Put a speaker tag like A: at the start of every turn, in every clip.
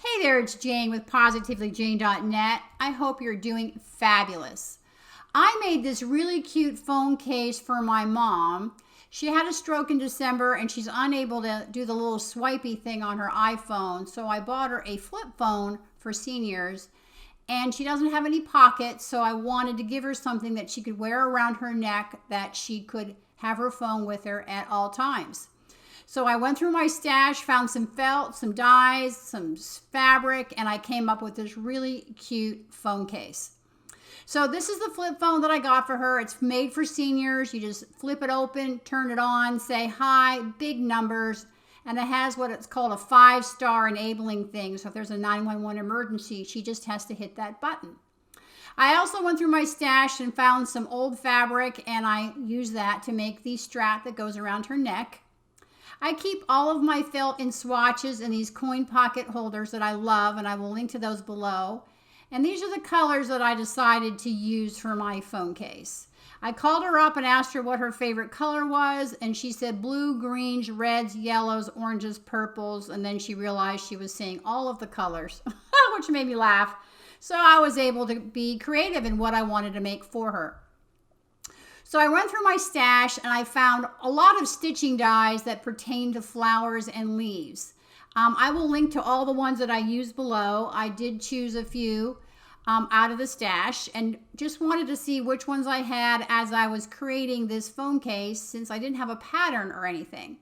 A: Hey there, it's Jane with PositivelyJane.net. I hope you're doing fabulous. I made this really cute phone case for my mom. She had a stroke in December and she's unable to do the little swipey thing on her iPhone, so I bought her a flip phone for seniors, and she doesn't have any pockets, so I wanted to give her something that she could wear around her neck that she could have her phone with her at all times. So I went through my stash, found some felt, some dyes, some fabric, and I came up with this really cute phone case. So this is the flip phone that I got for her. It's made for seniors. You just flip it open, turn it on, say hi, big numbers, and it has what it's called a 5-star enabling thing. So if there's a 911 emergency, she just has to hit that button. I also went through my stash and found some old fabric, and I used that to make the strap that goes around her neck. I keep all of my felt in swatches in these coin pocket holders that I love, and I will link to those below. And these are the colors that I decided to use for my phone case. I called her up and asked her what her favorite color was, and she said blue, greens, reds, yellows, oranges, purples, and then she realized she was saying all of the colors, which made me laugh. So I was able to be creative in what I wanted to make for her. So I went through my stash and I found a lot of stitching dies that pertain to flowers and leaves. I will link to all the ones that I used below. I did choose a few out of the stash and just wanted to see which ones I had as I was creating this phone case, since I didn't have a pattern or anything.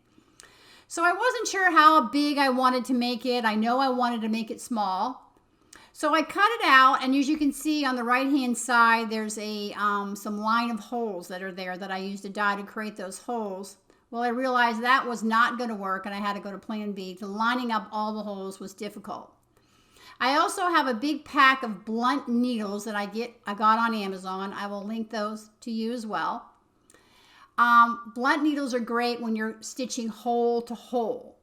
A: So I wasn't sure how big I wanted to make it. I know I wanted to make it small. So I cut it out, and as you can see on the right-hand side, there's a some line of holes that are there that I used a die to create those holes. Well, I realized that was not going to work, and I had to go to plan B. So lining up all the holes was difficult. I also have a big pack of blunt needles that I got on Amazon. I will link those to you as well. Blunt needles are great when you're stitching hole to hole.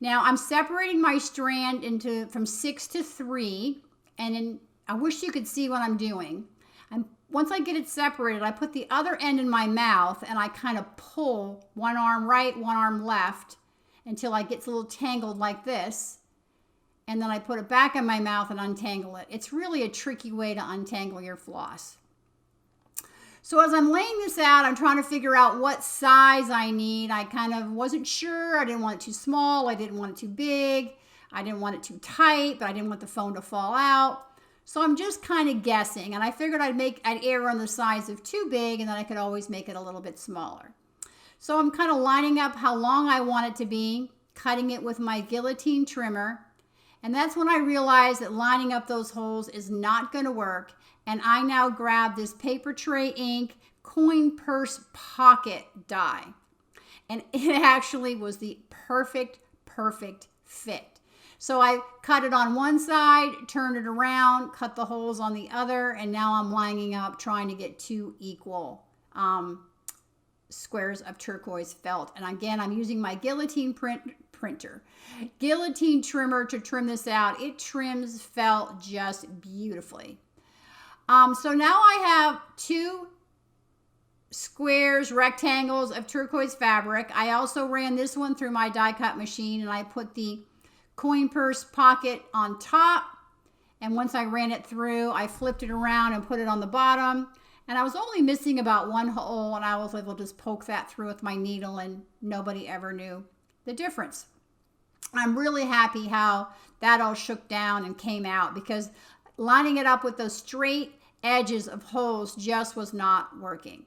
A: Now I'm separating my strand from 6 to 3, and I wish you could see what I'm doing. Once I get it separated, I put the other end in my mouth and I kind of pull one arm right, one arm left until it gets a little tangled like this. And then I put it back in my mouth and untangle it. It's really a tricky way to untangle your floss. So as I'm laying this out, I'm trying to figure out what size I need. I kind of wasn't sure. I didn't want it too small. I didn't want it too big. I didn't want it too tight, but I didn't want the phone to fall out. So I'm just kind of guessing. And I figured I'd err on the size of too big, and then I could always make it a little bit smaller. So I'm kind of lining up how long I want it to be, cutting it with my guillotine trimmer. And that's when I realized that lining up those holes is not going to work. And I now grab this Papertrey ink coin purse pocket die. And it actually was the perfect fit. So I cut it on one side, turned it around, cut the holes on the other, and now I'm lining up trying to get 2 equal squares of turquoise felt. And again, I'm using my guillotine guillotine trimmer to trim this out. It trims felt just beautifully. So now I have 2 squares, rectangles of turquoise fabric. I also ran this one through my die cut machine, and I put the coin purse pocket on top. And once I ran it through, I flipped it around and put it on the bottom. And I was only missing about 1 hole, and I was able to just poke that through with my needle, and nobody ever knew the difference. I'm really happy how that all shook down and came out, because lining it up with those straight edges of holes just was not working.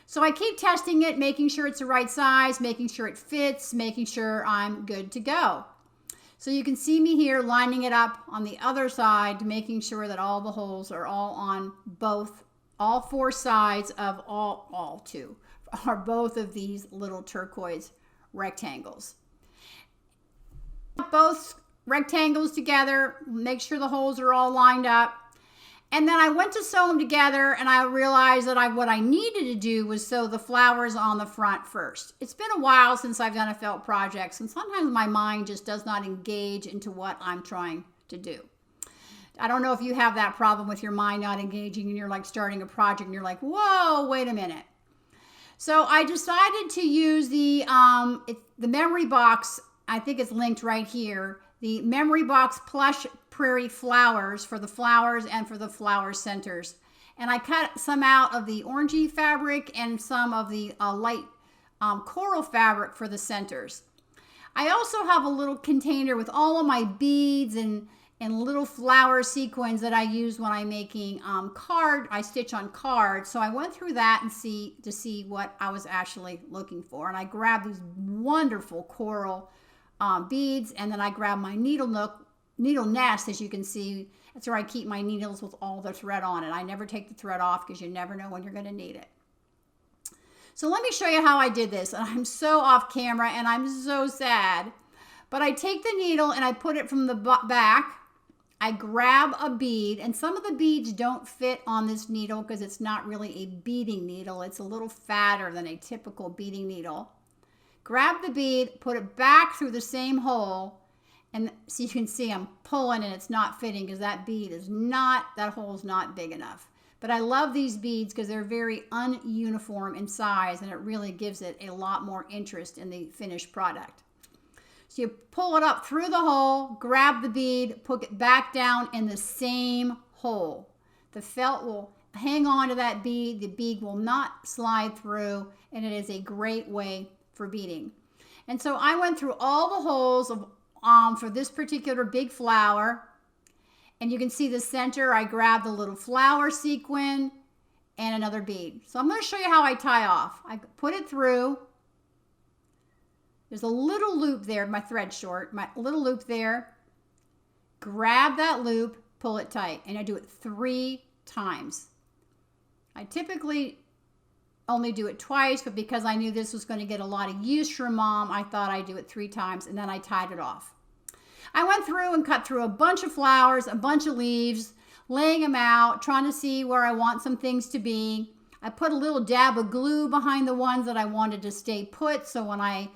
A: So I keep testing it, making sure it's the right size, making sure it fits, making sure I'm good to go. So you can see me here lining it up on the other side, making sure that all the holes are all on all 4 sides of both of these little turquoise rectangles. Both rectangles together, make sure the holes are all lined up. And then I went to sew them together, and I realized that what I needed to do was sew the flowers on the front first. It's been a while since I've done a felt project, and sometimes my mind just does not engage into what I'm trying to do. I don't know if you have that problem with your mind not engaging, and you're like starting a project and you're like, whoa, wait a minute. So I decided to use the memory box. I think it's linked right here. the Memory Box Plush Prairie flowers for the flowers and for the flower centers. And I cut some out of the orangey fabric and some of the light coral fabric for the centers. I also have a little container with all of my beads and little flower sequins that I use when I'm making I stitch on cards. So I went through that and to see what I was actually looking for. And I grabbed these wonderful coral beads, and then I grabbed my needle nest, as you can see. That's where I keep my needles with all the thread on it. I never take the thread off because you never know when you're going to need it. So let me show you how I did this. And I'm so off camera and I'm so sad. But I take the needle and I put it from the back. I grab a bead, and some of the beads don't fit on this needle because it's not really a beading needle. It's a little fatter than a typical beading needle. Grab the bead, put it back through the same hole, and so you can see I'm pulling and it's not fitting because that hole is not big enough. But I love these beads because they're very ununiform in size, and it really gives it a lot more interest in the finished product. So you pull it up through the hole, grab the bead, put it back down in the same hole. The felt will hang on to that bead. The bead will not slide through, and it is a great way for beading. And so I went through all the holes for this particular big flower. And you can see the center, I grabbed the little flower sequin and another bead. So I'm going to show you how I tie off. I put it through. There's a little loop there, my thread short, my little loop there. Grab that loop, pull it tight, and I do it 3 times. I typically only do it twice, but because I knew this was going to get a lot of use from Mom, I thought I'd do it 3 times, and then I tied it off. I went through and cut through a bunch of flowers, a bunch of leaves, laying them out, trying to see where I want some things to be. I put a little dab of glue behind the ones that I wanted to stay put, so when I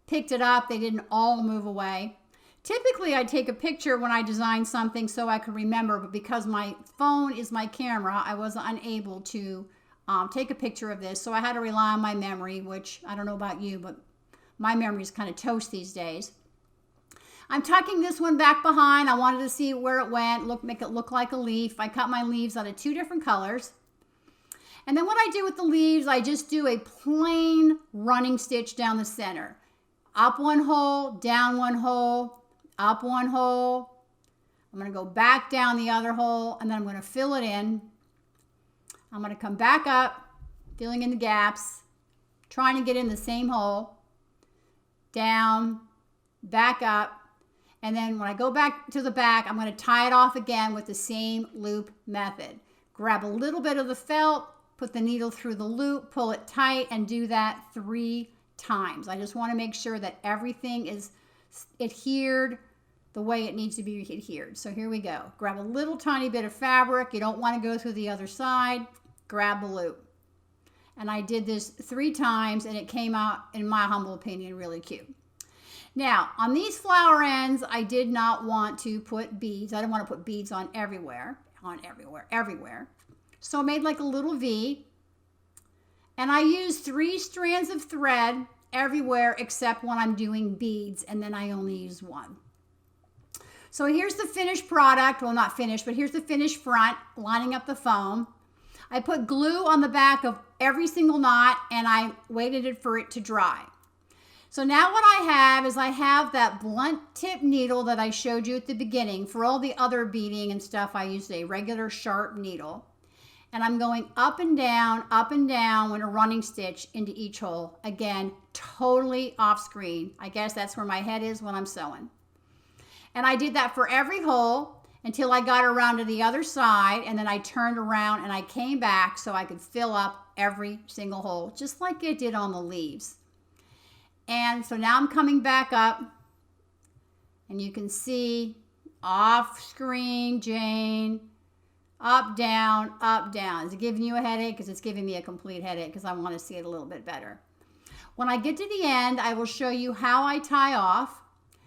A: picked it up, they didn't all move away. Typically, I take a picture when I design something so I can remember, but because my phone is my camera, I was unable to take a picture of this, so I had to rely on my memory, which I don't know about you, but my memory is kind of toast these days. I'm tucking this one back behind. I wanted to see where it went, make it look like a leaf. I cut my leaves out of 2 different colors. And then what I do with the leaves, I just do a plain running stitch down the center. Up 1 hole, down 1 hole, up 1 hole. I'm going to go back down the other hole, and then I'm going to fill it in. I'm going to come back up, filling in the gaps, trying to get in the same hole, down, back up. And then when I go back to the back, I'm going to tie it off again with the same loop method. Grab a little bit of the felt, put the needle through the loop, pull it tight, and do that 3 times. I just want to make sure that everything is adhered the way it needs to be adhered. So here we go. Grab a little tiny bit of fabric. You don't want to go through the other side. Grab the loop. And I did this 3 times, and it came out, in my humble opinion, really cute. Now, on these flower ends, I did not want to put beads. I didn't want to put beads on everywhere. So I made like a little V. And I used 3 strands of thread everywhere except when I'm doing beads, and then I only use 1. So here's the finished product. Well, not finished, but here's the finished front, lining up the foam. I put glue on the back of every single knot, and I waited for it to dry. So now what I have is I have that blunt tip needle that I showed you at the beginning. For all the other beading and stuff, I used a regular sharp needle. And I'm going up and down with a running stitch into each hole. Again, totally off screen. I guess that's where my head is when I'm sewing. And I did that for every hole until I got around to the other side, and then I turned around and I came back so I could fill up every single hole, just like I did on the leaves. And so now I'm coming back up, and you can see off screen, Jane, up, down, up, down. Is it giving you a headache? Because it's giving me a complete headache because I want to see it a little bit better. When I get to the end, I will show you how I tie off.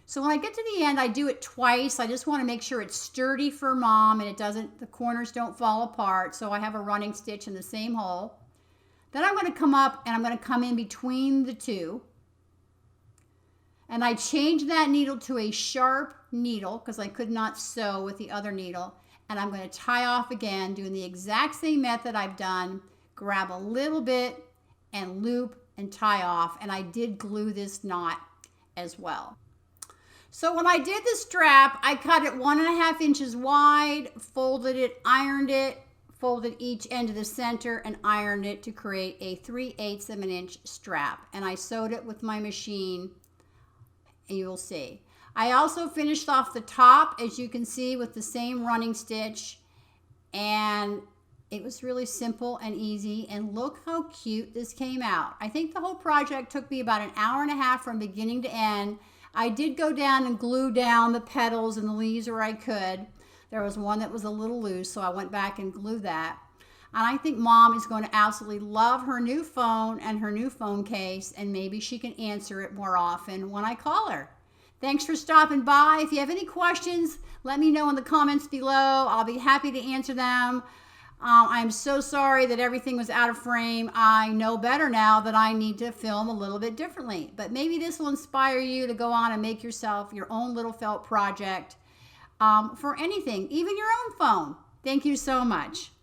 A: So when I get to the end, I do it twice. I just want to make sure it's sturdy for Mom and the corners don't fall apart. So I have a running stitch in the same hole. Then I'm going to come up and I'm going to come in between the 2. And I changed that needle to a sharp needle because I could not sew with the other needle. And I'm going to tie off again, doing the exact same method I've done. Grab a little bit and loop and tie off. And I did glue this knot as well. So when I did the strap, I cut it 1.5 inches wide, folded it, ironed it, folded each end to the center and ironed it to create a 3/8 of an inch strap. And I sewed it with my machine, and you will see. I also finished off the top, as you can see, with the same running stitch, and it was really simple and easy, and look how cute this came out. I think the whole project took me about 1.5 hours from beginning to end. I did go down and glue down the petals and the leaves where I could. There was one that was a little loose, so I went back and glued that. And I think Mom is going to absolutely love her new phone and her new phone case, and maybe she can answer it more often when I call her. Thanks for stopping by. If you have any questions, let me know in the comments below. I'll be happy to answer them. I'm so sorry that everything was out of frame. I know better now that I need to film a little bit differently. But maybe this will inspire you to go on and make yourself your own little felt project for anything, even your own phone. Thank you so much.